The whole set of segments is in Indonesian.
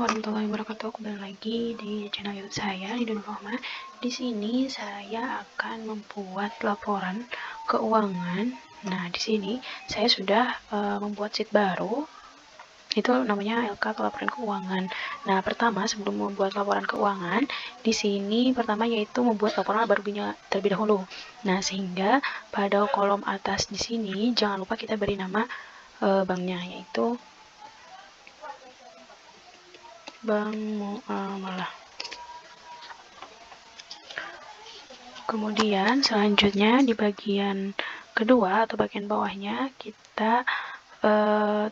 warahmatullahi wabarakatuh. Kembali lagi di channel YouTube saya, Ridwan Rohma. Di sini saya akan membuat laporan keuangan. Nah, di sini saya sudah membuat sheet baru. Itu namanya LK atau laporan keuangan. Nah, pertama sebelum membuat laporan keuangan, di sini pertama yaitu membuat laporan laba ruginya terlebih dahulu. Nah, sehingga pada kolom atas di sini jangan lupa kita beri nama banknya, yaitu Bank Muamalah. Kemudian selanjutnya di bagian kedua atau bagian bawahnya kita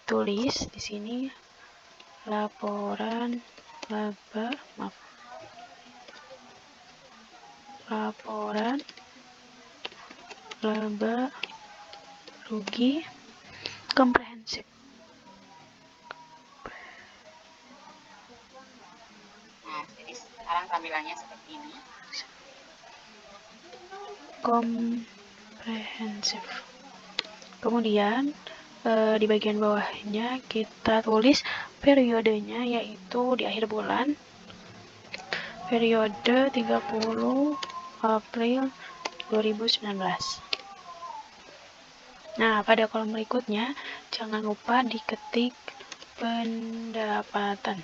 tulis di sini laporan laba rugi komprehensif. Nah, jadi sekarang tampilannya seperti ini. Komprehensif. Kemudian di bagian bawahnya kita tulis periodenya, yaitu di akhir bulan, periode 30 April 2019. Nah, pada kolom berikutnya jangan lupa diketik pendapatan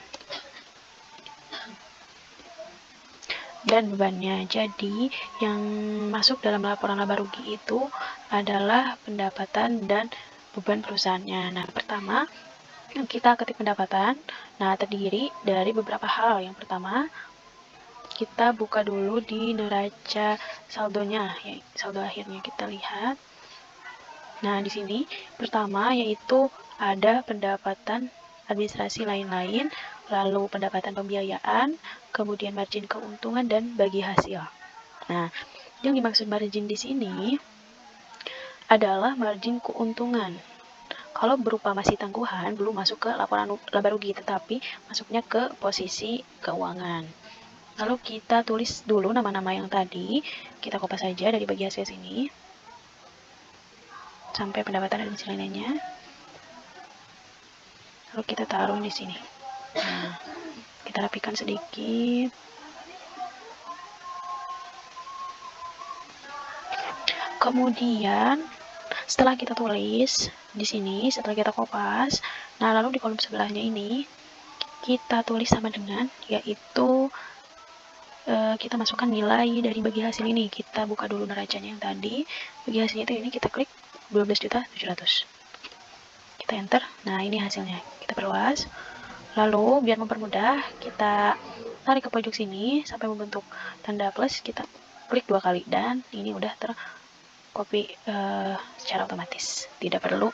dan bebannya. Jadi yang masuk dalam laporan laba rugi itu adalah pendapatan dan beban perusahaannya. Nah, pertama kita ketik pendapatan. Nah, terdiri dari beberapa hal. Yang pertama, kita buka dulu di neraca saldonya, ya, saldo akhirnya kita lihat. Nah, di sini pertama yaitu ada pendapatan administrasi lain-lain, lalu pendapatan pembiayaan, kemudian margin keuntungan dan bagi hasil. Nah, yang dimaksud margin di sini adalah margin keuntungan. Kalau berupa masih tangguhan belum masuk ke laporan laba rugi, tetapi masuknya ke posisi keuangan. Lalu kita tulis dulu nama-nama yang tadi, kita kopas saja dari bagi hasil sini sampai pendapatan dan lainnya. Lalu kita taruh di sini. Nah, kita rapikan sedikit. Kemudian setelah kita tulis di sini, setelah kita kopas, nah lalu di kolom sebelahnya ini kita tulis sama dengan, yaitu kita masukkan nilai dari bagi hasil ini. Kita buka dulu neracanya yang tadi, bagi hasilnya itu ini, kita klik 12.700.000. Kita enter. Nah, ini hasilnya. Kita perluas. Lalu biar mempermudah, kita tarik ke pojok sini sampai membentuk tanda plus, kita klik 2 kali dan ini udah tercopy secara otomatis. Tidak perlu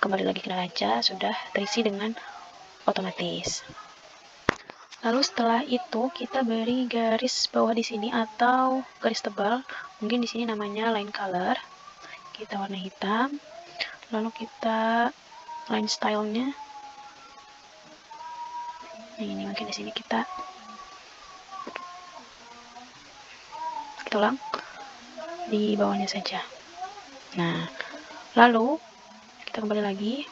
kembali lagi ke neraca, sudah terisi dengan otomatis. Lalu setelah itu kita beri garis bawah di sini atau garis tebal, mungkin di sini namanya line color. Kita warna hitam. Lalu kita line stylenya. Nah, ini mungkin di sini kita ulang di bawahnya saja. Nah, lalu kita kembali lagi.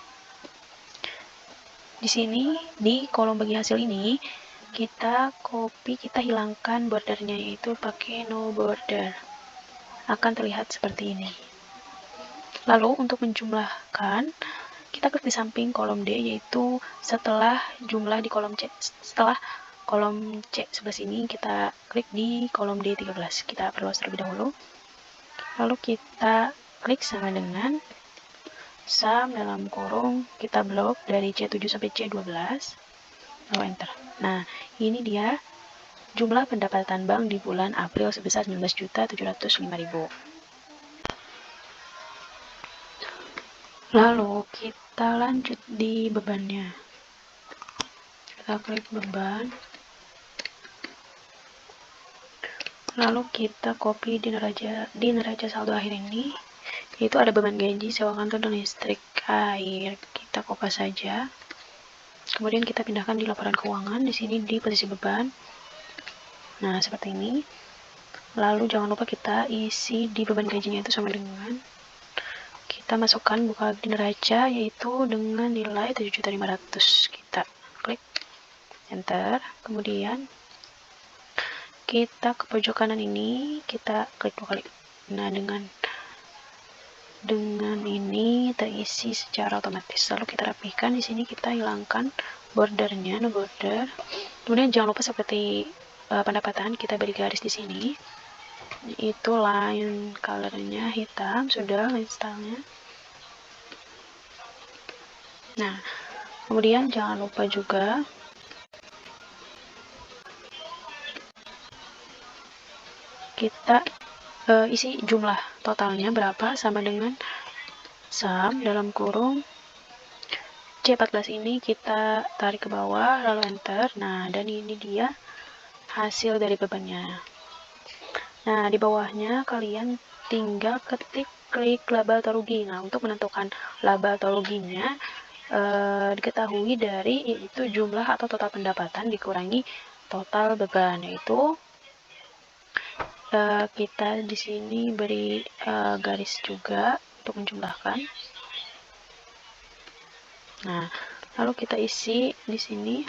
Di sini di kolom bagi hasil ini kita copy, kita hilangkan bordernya, yaitu pakai no border. Akan terlihat seperti ini. Lalu untuk menjumlahkan, kita klik di samping kolom D, yaitu setelah jumlah di kolom C, setelah kolom C sebelah sini kita klik di kolom D13. Kita perluas terlebih dahulu. Lalu kita klik sama dengan sum dalam kurung, kita blok dari C7 sampai C12. Lalu enter. Nah, ini dia jumlah pendapatan bank di bulan April sebesar 19.705.000. Lalu kita lanjut di bebannya. Kita klik beban. Lalu kita copy di neraca saldo akhir ini, yaitu ada beban gaji, sewa kantor dan listrik air. Kita kopas saja. Kemudian kita pindahkan di laporan keuangan, di sini di posisi beban. Nah, seperti ini. Lalu jangan lupa kita isi di beban gajinya itu sama dengan, kita masukkan buka di neraca, yaitu dengan nilai 7.500.000. Kita klik. enter. Kemudian kita ke pojok kanan ini kita klik 2 kali. Nah, dengan ini terisi secara otomatis. Lalu kita rapihkan di sini, kita hilangkan bordernya, no border. Kemudian jangan lupa seperti pendapatan, kita beri garis di sini. Itu line colornya hitam, sudah line stylenya. Nah, kemudian jangan lupa juga kita isi jumlah totalnya berapa, sama dengan sum dalam kurung C14 ini kita tarik ke bawah lalu enter. Nah, dan ini dia hasil dari bebannya. Nah, di bawahnya kalian tinggal klik laba atau rugi. Nah, untuk menentukan laba atau ruginya diketahui dari yaitu jumlah atau total pendapatan dikurangi total beban, yaitu kita di sini beri garis juga untuk menjumlahkan. Nah, lalu kita isi di sini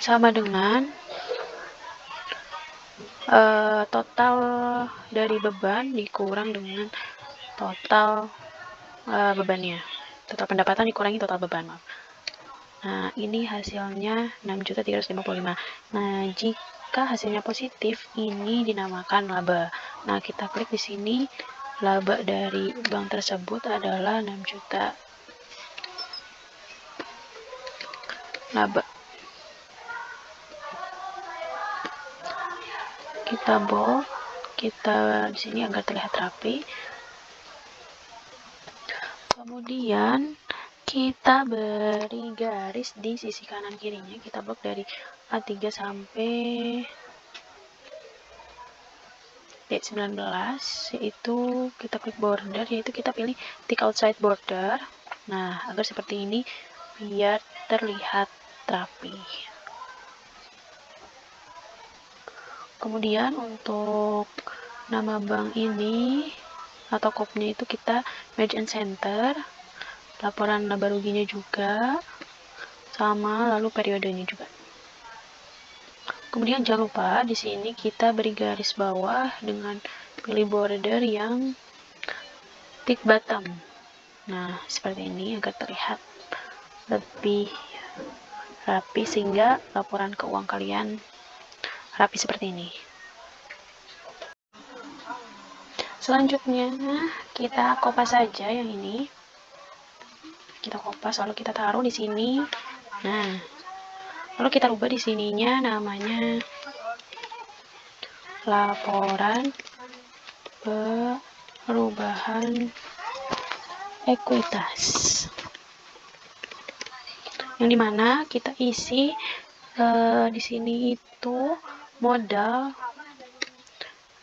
sama dengan total dari beban dikurang dengan total bebannya. Total pendapatan dikurangi total beban, maaf. Nah, ini hasilnya 6.355. Nah, jika hasilnya positif, ini dinamakan laba. Nah, kita klik di sini, laba dari bank tersebut adalah 6 juta. Laba. Kita bold, kita di sini agar terlihat rapi. Kemudian kita beri garis di sisi kanan kirinya, kita blok dari A3 sampai D19, yaitu kita klik border, yaitu kita pilih tick outside border. Nah, agar seperti ini biar terlihat rapi. Kemudian untuk nama bank ini atau kopnya itu kita match and center, laporan laba ruginya juga sama, lalu periodenya juga. Kemudian jangan lupa di sini kita beri garis bawah dengan pilih border yang tick bottom. Nah, seperti ini agar terlihat lebih rapi sehingga laporan keuangan kalian rapi seperti ini. Selanjutnya kita kopas saja yang ini. Kita kopas lalu kita taruh di sini. Nah, lalu kita rubah di sininya namanya laporan perubahan ekuitas. Yang dimana kita isi di sini itu modal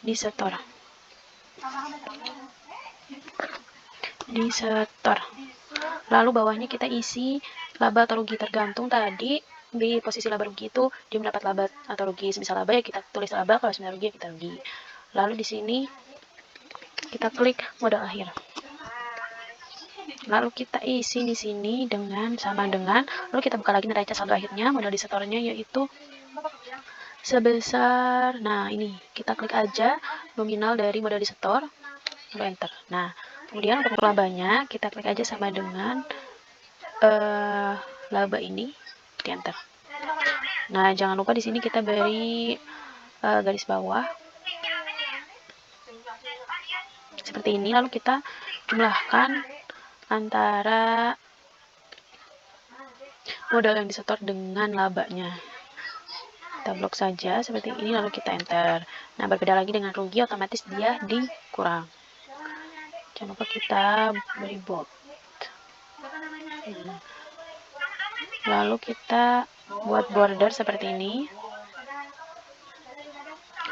disetor. Lalu bawahnya kita isi laba atau rugi, tergantung tadi di posisi laba rugi itu dia mendapat laba atau rugi. Semisal laba ya kita tulis laba, kalau semisal rugi ya kita rugi. Lalu di sini kita klik modal akhir. Lalu kita isi di sini dengan sama dengan, lalu kita buka lagi neraca saldo akhirnya, modal disetornya yaitu sebesar, nah ini kita klik aja nominal dari modal disetor, lalu enter. Nah, kemudian untuk labanya kita klik aja sama dengan laba ini, di enter. Nah, jangan lupa di sini kita beri garis bawah seperti ini, lalu kita jumlahkan antara modal yang disetor dengan labanya. Kita blok saja seperti ini, lalu kita enter. Nah, berbeda lagi dengan rugi, otomatis dia dikurang. Jangan lupa kita beri bold. Lalu kita buat border seperti ini.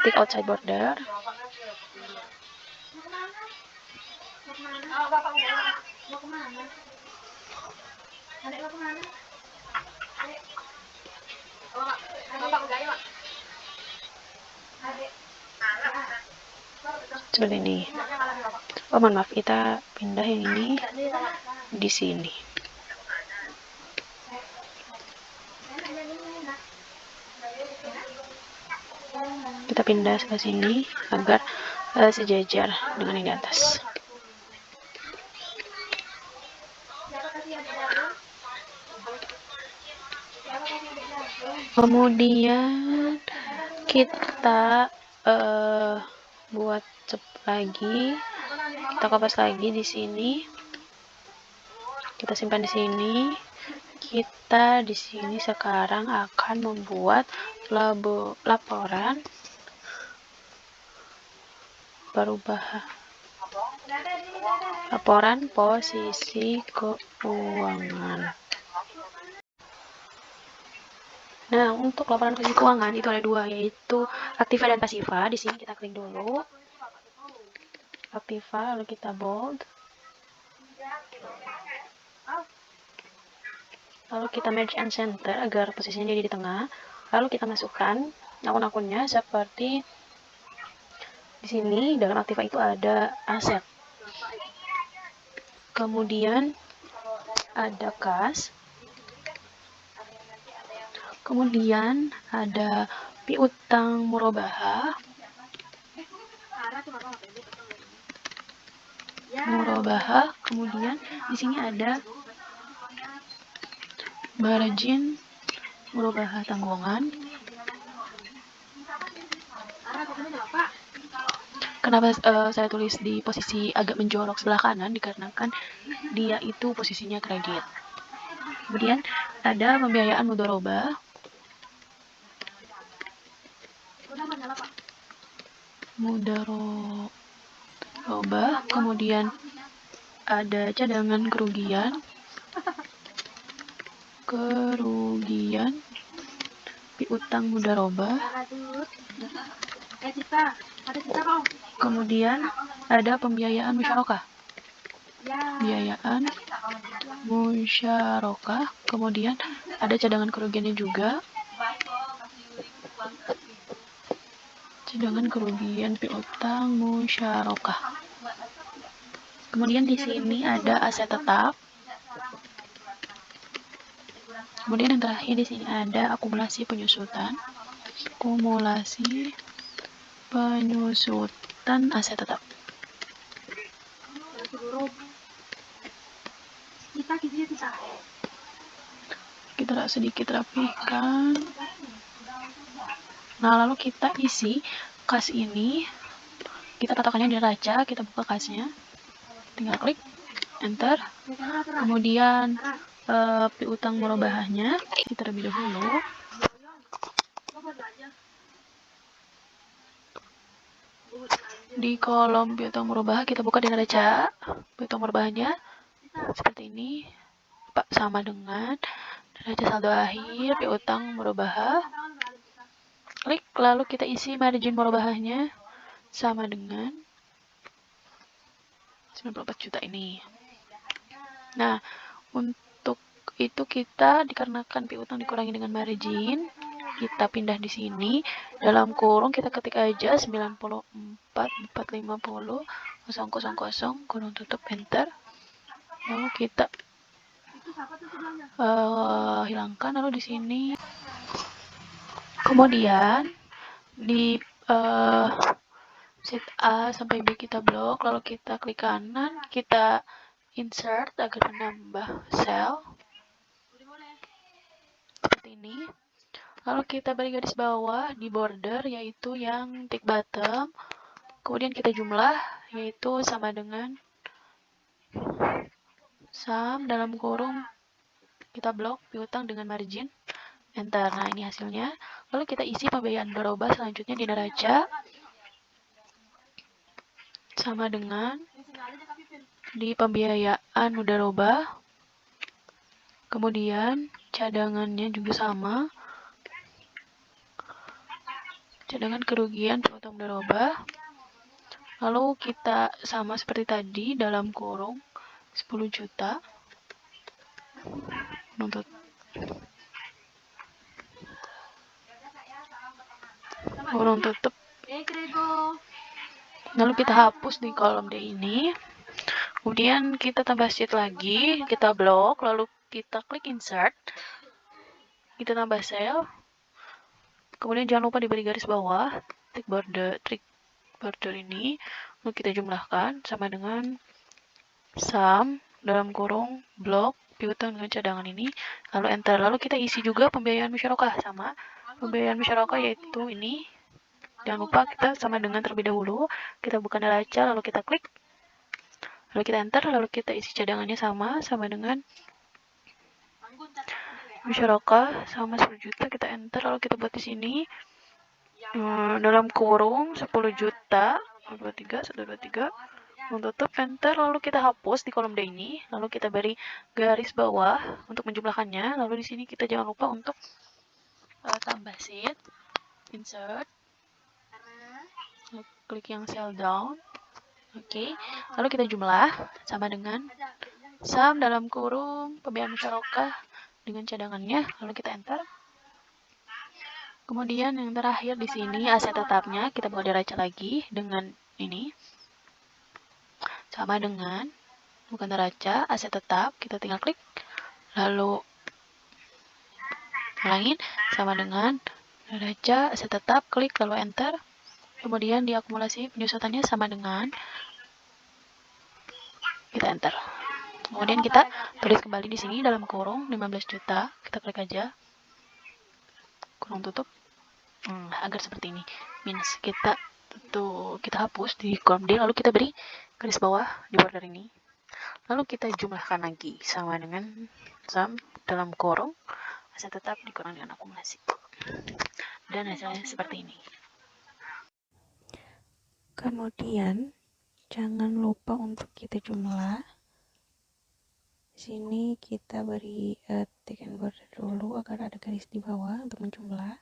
Tick outside border. Seperti ini. Oh, mohon maaf, kita pindah yang ini di sini. Kita pindah ke sini agar sejajar dengan yang di atas. Kemudian kita buat lagi, kita kopas lagi di sini. Kita simpan di sini. Kita di sini sekarang akan membuat laporan laporan posisi keuangan. Nah, untuk laporan posisi keuangan itu ada dua, yaitu aktiva dan pasiva. Di sini kita klik dulu aktiva, lalu kita bold, lalu kita merge and center agar posisinya jadi di tengah. Lalu kita masukkan akun-akunnya seperti di sini. Dalam aktiva itu ada aset, kemudian ada kas, kemudian ada piutang murabahah, kemudian di sini ada margin murabahah tanggungan. Kenapa saya tulis di posisi agak menjorok sebelah kanan? Dikarenakan dia itu posisinya kredit. Kemudian ada pembiayaan mudharabah, kemudian ada cadangan kerugian, piutang mudharabah, kemudian ada pembiayaan musyarakah, kemudian ada cadangan kerugiannya juga, cadangan kerugian piutang musyarakah. Kemudian di sini ada aset tetap. Kemudian yang terakhir di sini ada akumulasi penyusutan aset tetap. Kita sedikit rapikan. Nah, lalu kita isi kas ini. Kita patokannya di neraca, kita buka kasnya. Tinggal klik enter. Kemudian piutang murabahahnya kita terlebih dahulu. Di kolom piutang murabahah kita buka di neraca. Piutang murabahahnya seperti ini, Pak, sama dengan neraca saldo akhir piutang murabahah. Klik, lalu kita isi margin murabahahnya sama dengan 94 juta ini. Nah, untuk itu kita dikarenakan piutang dikurangi dengan margin, kita pindah di sini dalam kurung, kita ketik aja 94.450 000 kurung tutup enter. Lalu kita hilangkan. Lalu di sini kemudian di sheet A sampai B kita blok, lalu kita klik kanan, kita insert agar menambah sel seperti ini. Lalu kita beri garis bawah di border, yaitu yang tick bottom. Kemudian kita jumlah, yaitu sama dengan sum dalam kurung kita blok piutang dengan margin enter. Nah, ini hasilnya. Lalu kita isi pembiayaan mudharabah selanjutnya di neraca sama dengan di pembiayaan mudharabah. Kemudian cadangannya juga sama, cadangan kerugian piutang mudharabah. Lalu kita sama seperti tadi dalam kurung 10 juta. Kurung tutup. Lalu kita hapus di kolom D ini. Kemudian kita tambah sheet lagi, kita blok, lalu kita klik insert. Kita tambah sel. Kemudian jangan lupa diberi garis bawah, trik border ini. Lalu kita jumlahkan sama dengan sum dalam kurung blok piutang dengan cadangan ini, lalu enter. Lalu kita isi juga pembiayaan musyarakah, sama pembiayaan musyarakah yaitu ini. Jangan lupa kita sama dengan terlebih dahulu kita buka neraca, lalu kita klik, lalu kita enter, lalu kita isi cadangannya sama dengan musyarakah sama 10 juta, kita enter, lalu kita buat di sini dalam kurung 10 juta 123 tutup, enter, lalu kita hapus di kolom D ini, lalu kita beri garis bawah untuk menjumlahkannya. Lalu di sini kita jangan lupa untuk tambah sheet, insert, klik yang cell down, oke. Lalu kita jumlah sama dengan sum dalam kurung pembiayaan musyarakah dengan cadangannya, lalu kita enter. Kemudian yang terakhir di sini aset tetapnya kita buka neraca lagi dengan ini. Sama dengan bukan neraca, aset tetap, kita tinggal klik, lalu ulangin sama dengan neraca, aset tetap, klik, lalu enter. Kemudian diakumulasi penyusutannya sama dengan, kita enter. Kemudian kita tulis kembali di sini dalam kurung 15 juta, kita klik aja, kurung tutup, agar seperti ini. Minus kita hapus di kolom D, lalu kita beri garis bawah di border ini. Lalu kita jumlahkan lagi sama dengan sum dalam kurung aset tetap dikurang dengan akumulasi. Dan hasilnya seperti ini. Kemudian jangan lupa untuk kita jumlah. Di sini kita beri tick and border dulu agar ada garis di bawah untuk menjumlah.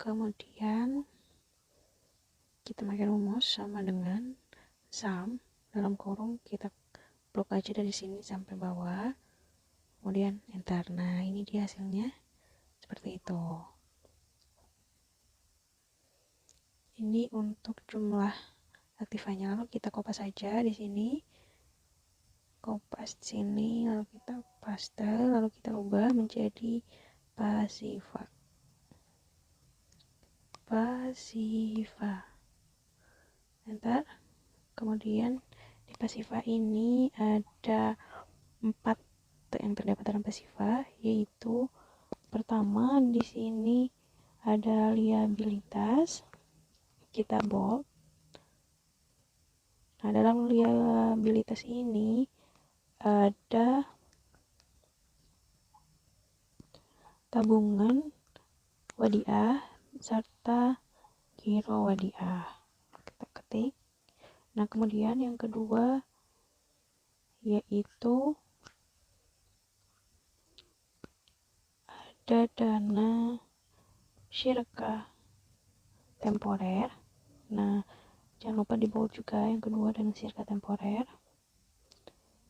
Kemudian kita pakai rumus sama dengan sum dalam kurung, kita blok aja dari sini sampai bawah, kemudian enter. Nah, ini dia hasilnya seperti itu. Ini untuk jumlah aktifanya. Lalu kita kopas saja di sini, kopas di sini, lalu kita paste, lalu kita ubah menjadi pasiva. Enter. Kemudian di pasiva ini ada 4 yang terdapat dalam pasiva, yaitu pertama di sini ada liabilitas, kita bold. Nah, dalam liabilitas ini ada tabungan wadiah serta giro wadiah, kita ketik. Nah, kemudian yang kedua yaitu ada dana syirkah temporer. Nah, jangan lupa di bold juga yang kedua, dana syirkah temporer.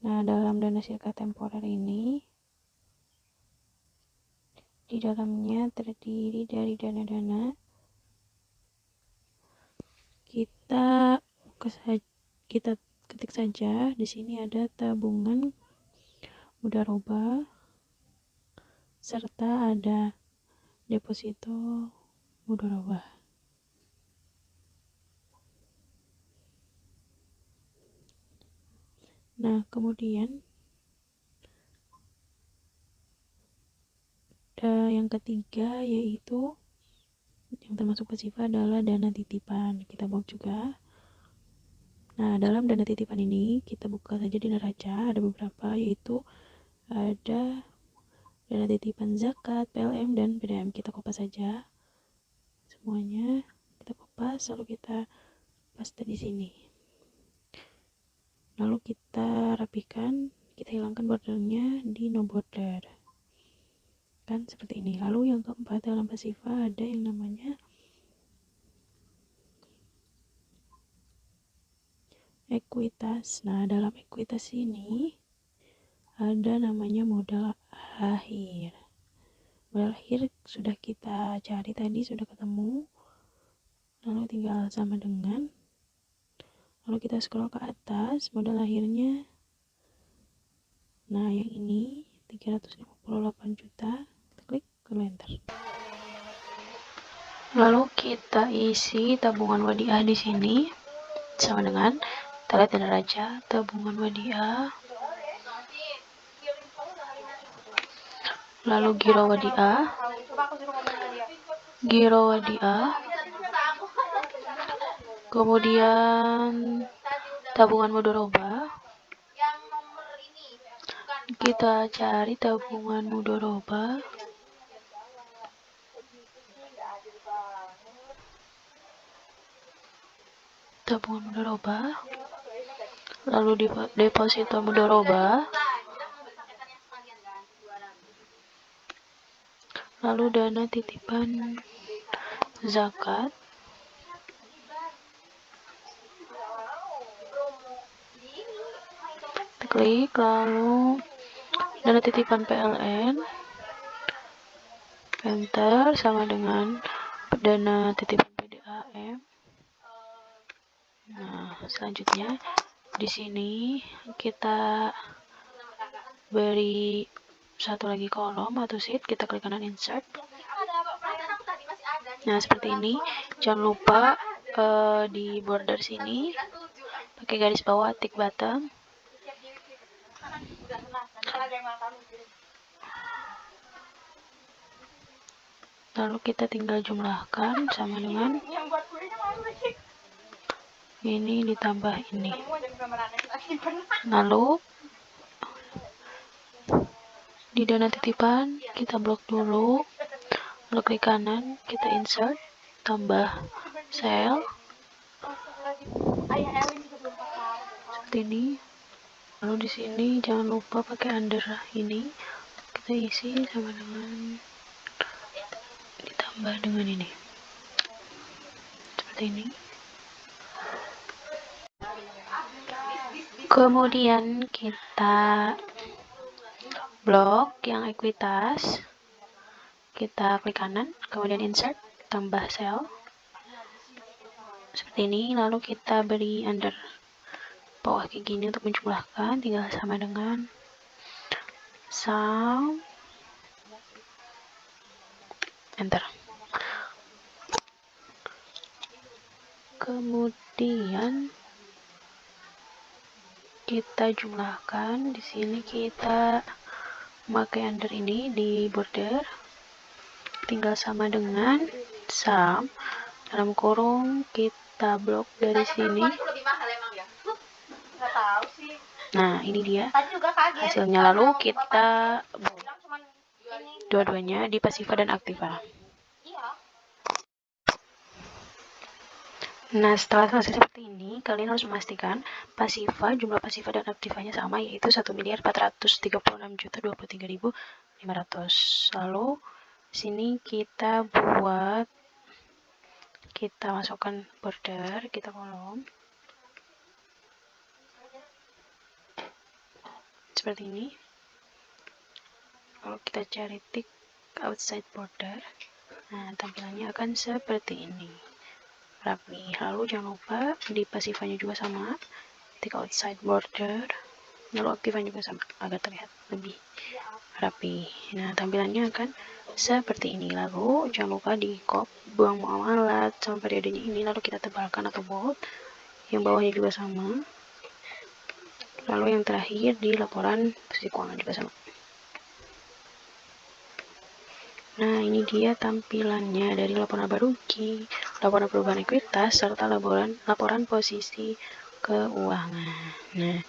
Nah, dalam dana syirkah temporer ini di dalamnya terdiri dari dana-dana. Kita ketik saja di sini ada tabungan mudharabah serta ada deposito mudharabah. Nah, kemudian yang ketiga yaitu yang termasuk pasiva adalah dana titipan, kita buat juga. Nah, dalam dana titipan ini kita buka saja di neraca, ada beberapa, yaitu ada dana titipan zakat, PLM, dan PDM. Kita kopas saja semuanya, kita kopas, lalu kita paste di sini. Lalu kita rapikan, kita hilangkan bordernya di no border, kan seperti ini. Lalu yang keempat dalam pasiva ada yang namanya ekuitas. Nah, dalam ekuitas ini ada namanya modal akhir. Modal akhir sudah kita cari tadi, sudah ketemu. lalu tinggal sama dengan, lalu kita scroll ke atas modal akhirnya. Nah yang ini 358 juta, kita klik ke enter. Lalu kita isi tabungan wadiah di sini sama dengan, kita lihat ada raja tabungan wadiah, lalu giro wadiah, kemudian tabungan mudoroba. Kita cari tabungan mudoroba, lalu deposito mudoroba, lalu dana titipan zakat, klik, lalu dana titipan PLN, enter, sama dengan dana titipan PDAM. Nah, selanjutnya di sini kita beri satu lagi kolom atau sheet, kita klik kanan insert. Nah, seperti ini. Jangan lupa di border sini pakai garis bawah tick bottom. Lalu kita tinggal jumlahkan sama dengan ini ditambah ini. Lalu di dana titipan kita blok dulu, lalu klik kanan, kita insert, tambah sel seperti ini. Lalu di sini jangan lupa pakai under ini, kita isi sama dengan ditambah dengan ini seperti ini. Kemudian kita blok yang ekuitas, kita klik kanan, kemudian insert, tambah sel seperti ini. Lalu kita beri under bawah kayak gini untuk menjumlahkan, tinggal sama dengan sum, enter. Kemudian kita jumlahkan, di sini kita memakai under ini di border, tinggal sama dengan sum, dalam kurung kita blok dari sini. Nah, ini dia hasilnya. Lalu kita dua-duanya di pasiva dan aktiva. Nah, setelah selesai seperti ini, kalian harus memastikan pasiva, jumlah pasiva dan aktivanya sama, yaitu 1.436.023.500. Lalu sini kita masukkan border, kita kolom seperti ini. Lalu kita cari tick outside border. Nah, tampilannya akan seperti ini, rapi. Lalu jangan lupa di pasifanya juga sama, tick outside border, lalu aktifan juga sama agar terlihat lebih rapi. Nah, tampilannya akan seperti ini. Lalu jangan lupa di buang muamalat sama periodenya ini, lalu kita tebalkan atau bold. Yang bawahnya juga sama. Lalu yang terakhir di laporan posisi keuangan juga sama. Nah, ini dia tampilannya dari laporan laba rugi, laporan perubahan ekuitas, serta laporan posisi keuangan. Nah,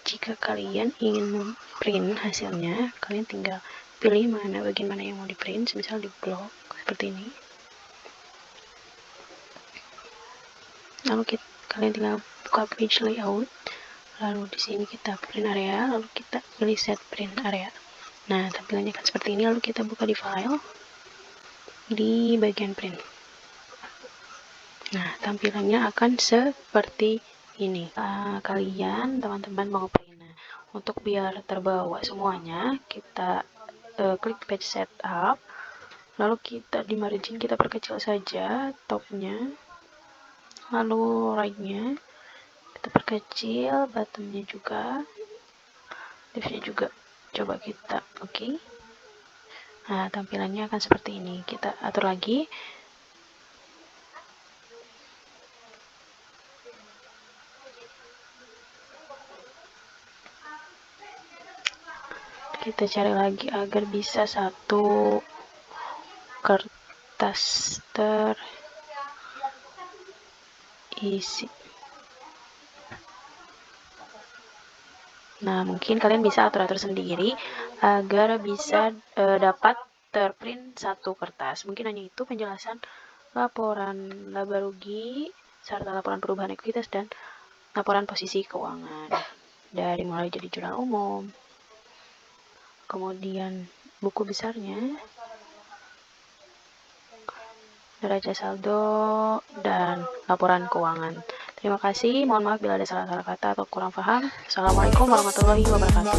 jika kalian ingin print hasilnya, kalian tinggal pilih bagian mana yang mau di print, misal di blok seperti ini. Lalu kalian tinggal buka page layout, lalu di sini kita print area, lalu kita pilih set print area. Nah, tampilannya akan seperti ini. Lalu kita buka di file, di bagian print. Nah, tampilannya akan seperti ini. Kalian, teman-teman, mau print. Nah, untuk biar terbawa semuanya, kita klik page setup, lalu kita di margin kita perkecil saja topnya. lalu right-nya kita perkecil, bottom-nya juga, left-nya juga coba kita oke. Nah, tampilannya akan seperti ini. Kita atur lagi. Kita cari lagi agar bisa satu kertas terisi. Nah, mungkin kalian bisa atur-atur sendiri agar bisa dapat terprint satu kertas. Mungkin hanya itu penjelasan laporan laba rugi serta laporan perubahan ekuitas dan laporan posisi keuangan dari mulai jadi jurnal umum, kemudian buku besarnya, neraca saldo, dan laporan keuangan. Terima kasih, mohon maaf bila ada salah-salah kata atau kurang paham. Assalamualaikum warahmatullahi wabarakatuh.